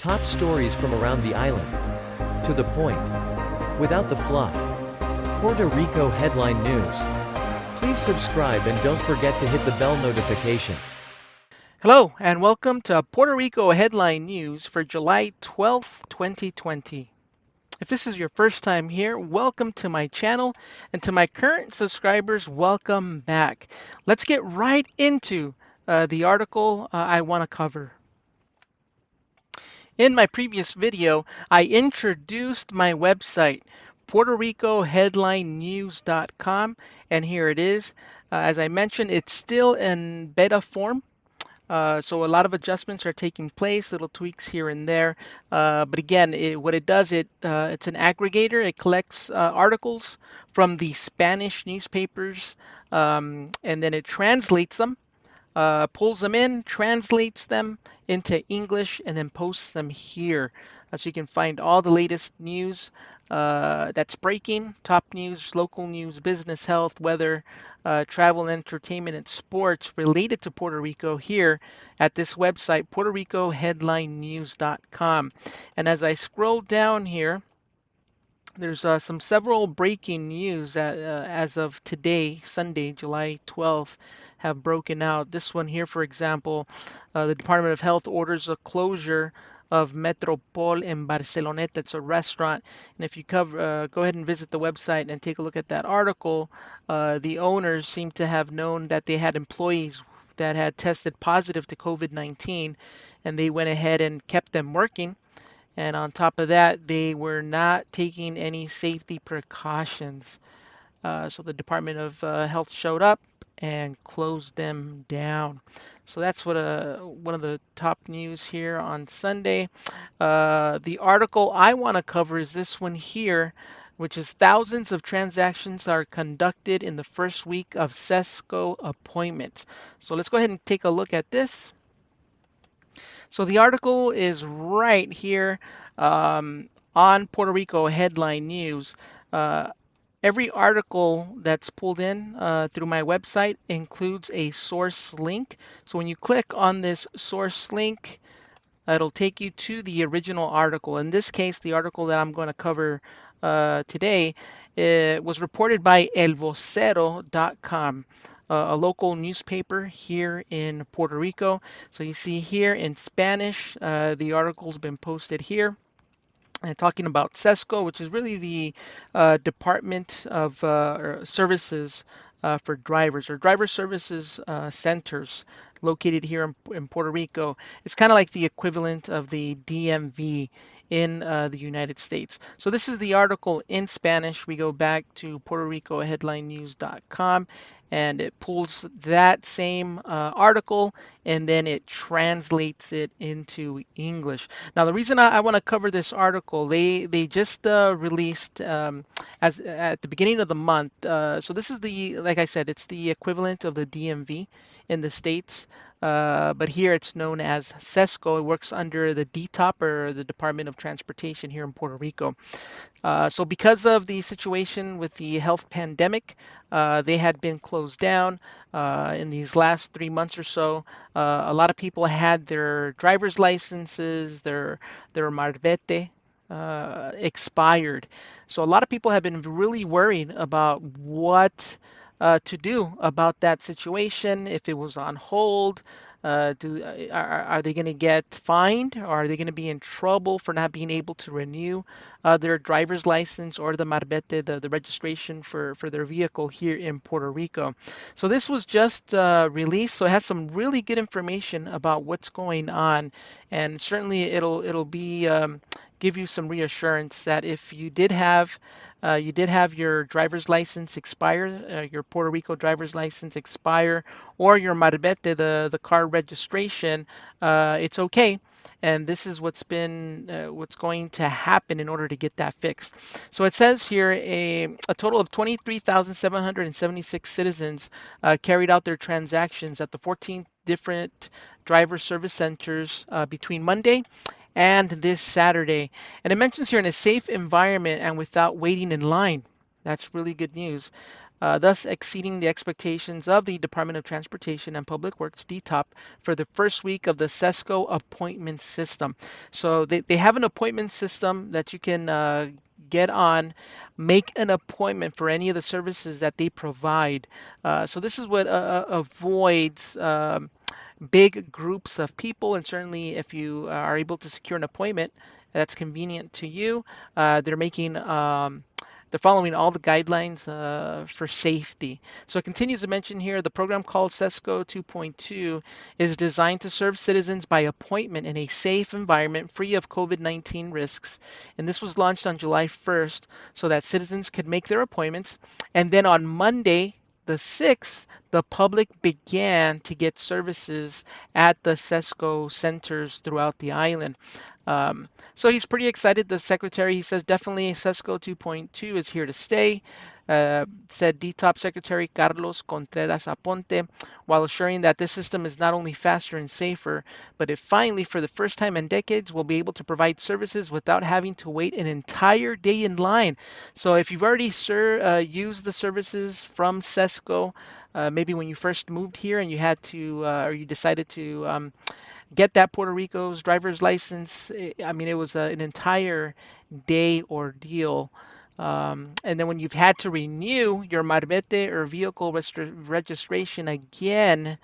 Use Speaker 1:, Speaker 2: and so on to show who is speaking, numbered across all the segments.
Speaker 1: Top stories from around the island. To the point. Without the fluff. Puerto Rico headline news. Please subscribe and don't forget to hit the bell notification.
Speaker 2: Hello, and welcome to Puerto Rico headline news for July 12th, 2020. If this is your first time here, welcome to my channel, and to my current subscribers, welcome back. Let's get right into the article I want to cover. In my previous video, I introduced my website, PuertoRicoHeadlineNews.com, and here it is. As I mentioned, it's still in beta form. So a lot of adjustments are taking place, little tweaks here and there. But again, what it does, it's an aggregator. It collects articles from the Spanish newspapers, and then it translates them, pulls them in, translates them into English, and then posts them here. So you can find all the latest news that's breaking, top news, local news, business, health, weather, travel, entertainment, and sports related to Puerto Rico here at this website, PuertoRicoHeadlineNews.com. And as I scroll down here, there's several breaking news that, as of today, Sunday, July 12th, have broken out. This one here, for example, the Department of Health orders a closure of Metropol in Barceloneta. It's a restaurant. And if you go ahead and visit the website and take a look at that article, the owners seem to have known that they had employees that had tested positive to COVID-19, and they went ahead and kept them working. And on top of that, they were not taking any safety precautions. So the Department of Health showed up and closed them down. So that's what one of the top news here on Sunday. The article I want to cover is this one here, which is thousands of transactions are conducted in the first week of Cesco appointments. So let's go ahead and take a look at this. So the article is right here on Puerto Rico headline news. Uh, every article that's pulled in through my website includes a source link. So when you click on this source link, it'll take you to the original article. In this case, the article that I'm going to cover today was reported by elvocero.com, a local newspaper here in Puerto Rico. So you see here in Spanish, the article's been posted here. And talking about Cesco, which is really the Department of Services for drivers, or driver services centers located here in Puerto Rico. It's kind of like the equivalent of the DMV in the United States. So this is the article in Spanish. We go back to PuertoRicoHeadlineNews.com, and it pulls that same article, and then it translates it into English. Now, the reason I want to cover this article, they just released as at the beginning of the month. So this is like I said, it's the equivalent of the DMV in the States. But here it's known as Cesco. It works under the DTOP, or the Department of Transportation here in Puerto Rico. So because of the situation with the health pandemic, they had been closed down in these last 3 months or so. A lot of people had their driver's licenses, their Marbete, expired. So a lot of people have been really worried about what to do about that situation, if it was on hold. Are they going to get fined, or are they going to be in trouble for not being able to renew their driver's license or the Marbete, the registration for their vehicle here in Puerto Rico? So this was just released, so it has some really good information about what's going on, and certainly it'll be give you some reassurance that if you did have your driver's license expire, your Puerto Rico driver's license expire, or your Marbete, the car registration, it's okay. And this is what's going to happen in order to get that fixed. So it says here a total of 23,776 citizens carried out their transactions at the 14 different driver service centers between Monday and this Saturday. And it mentions here in a safe environment and without waiting in line. That's really good news. thus exceeding the expectations of the Department of Transportation and Public Works (DTOP) for the first week of the Cesco appointment system. So they have an appointment system that you can get on, make an appointment for any of the services that they provide. So this is what avoids big groups of people, and certainly if you are able to secure an appointment that's convenient to you, they're following all the guidelines for safety. So it continues to mention here the program called Cesco 2.2 is designed to serve citizens by appointment in a safe environment free of COVID-19 risks. And this was launched on July 1st so that citizens could make their appointments. And then on Monday, the 6th, the public began to get services at the Cesco centers throughout the island. So he's pretty excited. The secretary, he says, definitely Cesco 2.2 is here to stay. Said DTOP Secretary Carlos Contreras Aponte, while assuring that this system is not only faster and safer, but it finally, for the first time in decades, will be able to provide services without having to wait an entire day in line. So if you've already used the services from Cesco, maybe when you first moved here and you had to, or you decided to get that Puerto Rico's driver's license. I mean, it was an entire day ordeal. And then when you've had to renew your Marbete or vehicle registration again,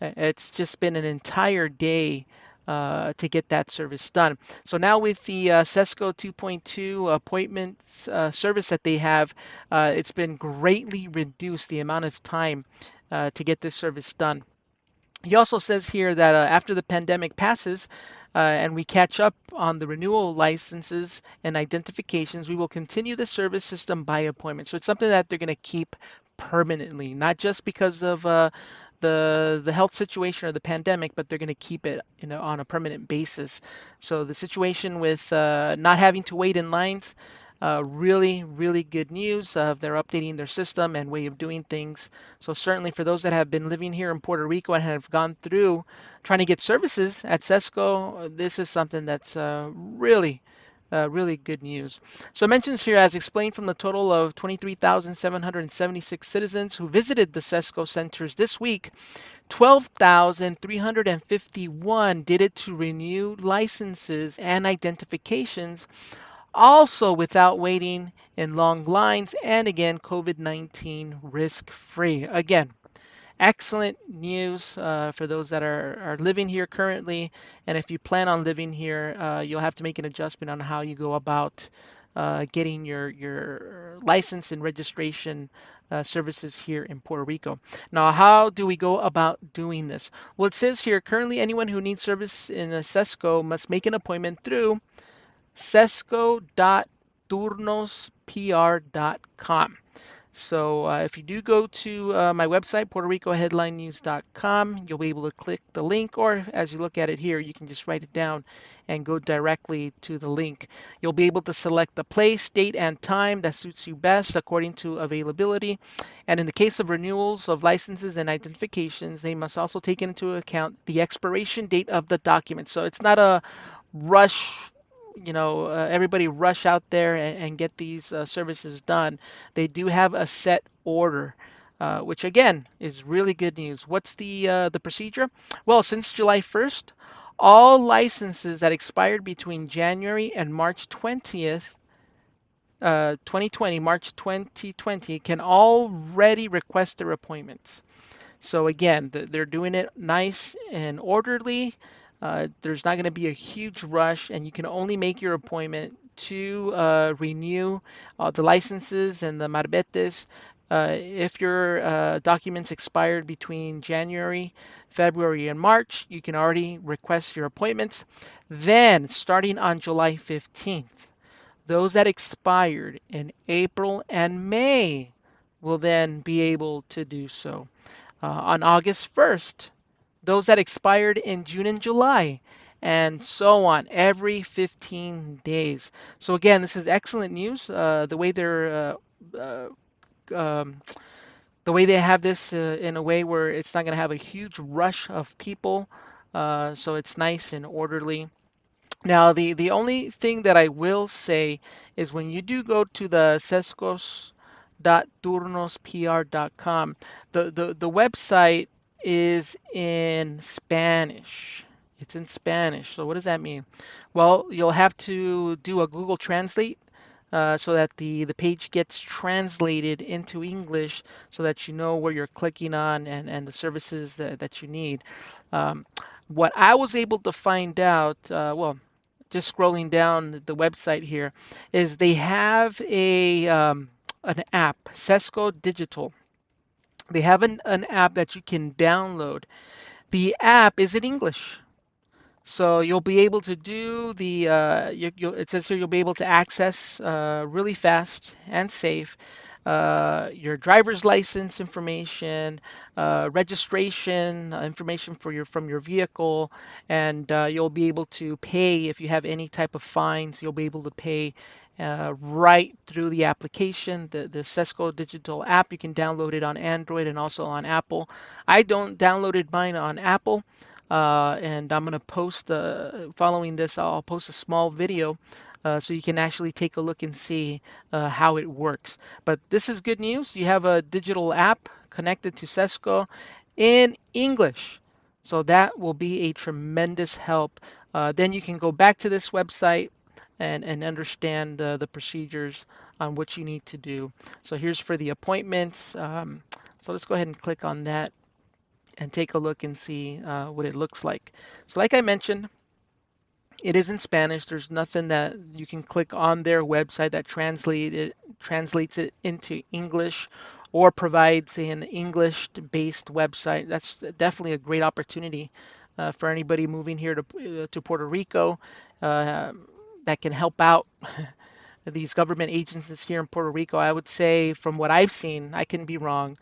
Speaker 2: it's just been an entire day to get that service done. So now with the Cesco 2.2 appointment service that they have, it's been greatly reduced the amount of time to get this service done. He also says here that after the pandemic passes and we catch up on the renewal licenses and identifications, we will continue the service system by appointment. So it's something that they're going to keep permanently, not just because of the health situation or the pandemic, but they're going to keep it on a permanent basis. So the situation with not having to wait in lines, really, really good news. They're updating their system and way of doing things. So certainly for those that have been living here in Puerto Rico and have gone through trying to get services at Cesco, this is something that's really good news. So it mentions here, as explained, from the total of 23,776 citizens who visited the Cesco centers this week, 12,351 did it to renew licenses and identifications, also without waiting in long lines, and again, COVID-19 risk free. Again, excellent news for those that are living here currently. And if you plan on living here, you'll have to make an adjustment on how you go about getting your license and registration services here in Puerto Rico. Now, how do we go about doing this? Well, it says here currently anyone who needs service in a Cesco must make an appointment through cesco.turnospr.com. So if you do go to my website, PuertoRicoHeadlineNews.com, you'll be able to click the link, or as you look at it here, you can just write it down and go directly to the link. You'll be able to select the place, date, and time that suits you best according to availability. And in the case of renewals of licenses and identifications, they must also take into account the expiration date of the document. So it's not a rush, everybody rush out there and get these services done. They do have a set order, which again is really good news. What's the procedure? Well, since July 1st, all licenses that expired between January and March 20th, 2020, March 2020, can already request their appointments. So again, they're doing it nice and orderly. There's not going to be a huge rush, and you can only make your appointment to renew the licenses and the marbetes. If your documents expired between January, February, and March, you can already request your appointments. Then, starting on July 15th, those that expired in April and May will then be able to do so. On August 1st, those that expired in June and July, and so on, every 15 days. So again, this is excellent news. Um, the way they have this in a way where it's not going to have a huge rush of people, so it's nice and orderly. Now, the only thing that I will say is when you do go to the Cescos www.turnospr.com. The website is in Spanish. It's in Spanish. So what does that mean? Well, you'll have to do a Google Translate so that the page gets translated into English so that you know where you're clicking on and the services that you need. Um, what I was able to find out, well, just scrolling down the website here, is they have an app, Cesco Digital. They have an app that you can download. The app is in English. So you'll be able to do it says here you'll be able to access really fast and safe your driver's license information, registration information for from your vehicle, and you'll be able to pay if you have any type of fines. You'll be able to pay right through the application, the Cesco Digital app. You can download it on Android and also on Apple. I don't downloaded mine on Apple. And I'm going to post, following this, I'll post a small video so you can actually take a look and see how it works. But this is good news. You have a digital app connected to Cesco in English. So that will be a tremendous help. Then you can go back to this website and understand the procedures on what you need to do. So here's for the appointments. So let's go ahead and click on that and take a look and see what it looks like. So like I mentioned, it is in Spanish. There's nothing that you can click on their website that translates it into English or provides an English-based website. That's definitely a great opportunity for anybody moving here to Puerto Rico uh, that can help out these government agencies here in Puerto Rico. I would say, from what I've seen, I can be wrong,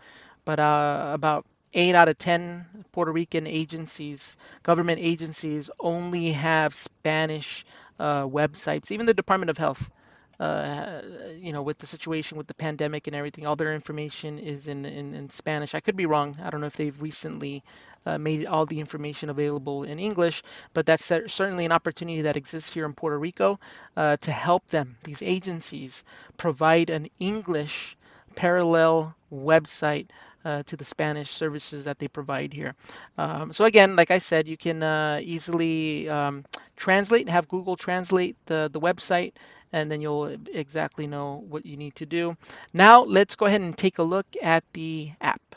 Speaker 2: but about 8 out of 10 Puerto Rican agencies, government agencies, only have Spanish websites. Even the Department of Health, with the situation with the pandemic and everything, all their information is in Spanish. I could be wrong. I don't know if they've recently made all the information available in English, but that's certainly an opportunity that exists here in Puerto Rico to help them, these agencies, provide an English parallel website to the Spanish services that they provide here. So again, like I said, you can easily translate, have Google translate the website, and then you'll exactly know what you need to do. Now let's go ahead and take a look at the app.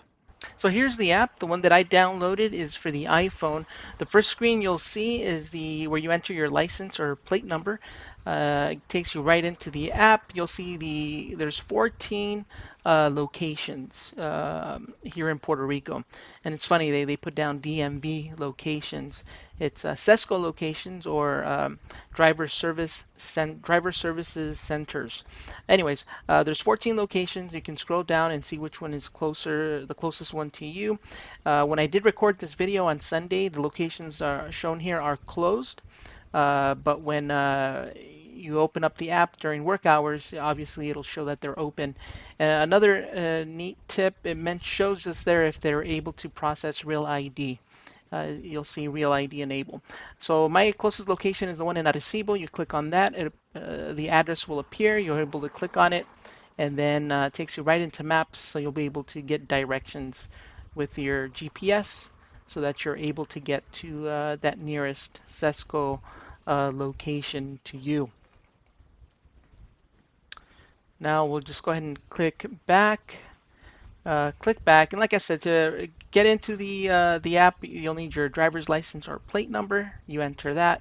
Speaker 2: So here's the app. The one that I downloaded is for the iPhone. The first screen you'll see is the where you enter your license or plate number. It takes you right into the app. You'll see there's 14 locations here in Puerto Rico, and it's funny they put down DMV locations. It's Cesco locations or driver services centers. Anyways, there's 14 locations. You can scroll down and see which one is closer, the closest one to you. When I did record this video on Sunday, the locations are shown here are closed. But when you open up the app during work hours, obviously it'll show that they're open. Another neat tip, shows us there if they're able to process Real ID. You'll see Real ID enabled. So my closest location is the one in Arecibo. You click on that, the address will appear. You're able to click on it, and then it takes you right into maps, so you'll be able to get directions with your GPS so that you're able to get to that nearest Cesco location to you. Now we'll just go ahead and click back. And like I said, to get into the app, you'll need your driver's license or plate number. You enter that.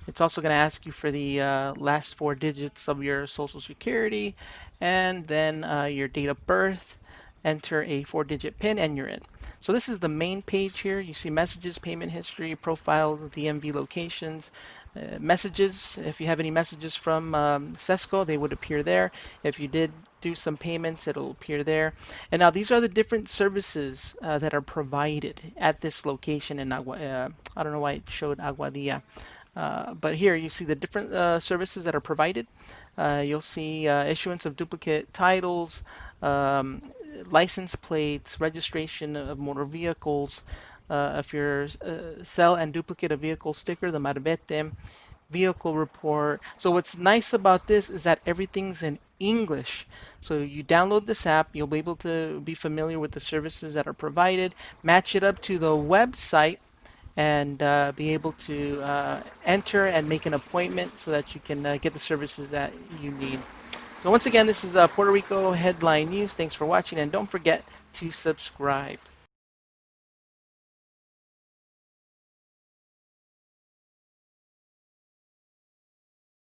Speaker 2: It's also going to ask you for the last 4 digits of your social security, and then your date of birth. Enter a 4-digit PIN, and you're in. So this is the main page here. You see messages, payment history, profiles, DMV locations, messages. If you have any messages from Cesco, they would appear there. If you did do some payments, it'll appear there. And now these are the different services that are provided at this location in Agua. I don't know why it showed Aguadilla. But here you see the different services that are provided. You'll see issuance of duplicate titles, um, license plates, registration of motor vehicles. If you're sell and duplicate a vehicle sticker, the Marbete, vehicle report. So what's nice about this is that everything's in English. So you download this app, you'll be able to be familiar with the services that are provided, match it up to the website, and be able to enter and make an appointment so that you can get the services that you need. So once again, this is Puerto Rico Headline News. Thanks for watching, and don't forget to subscribe.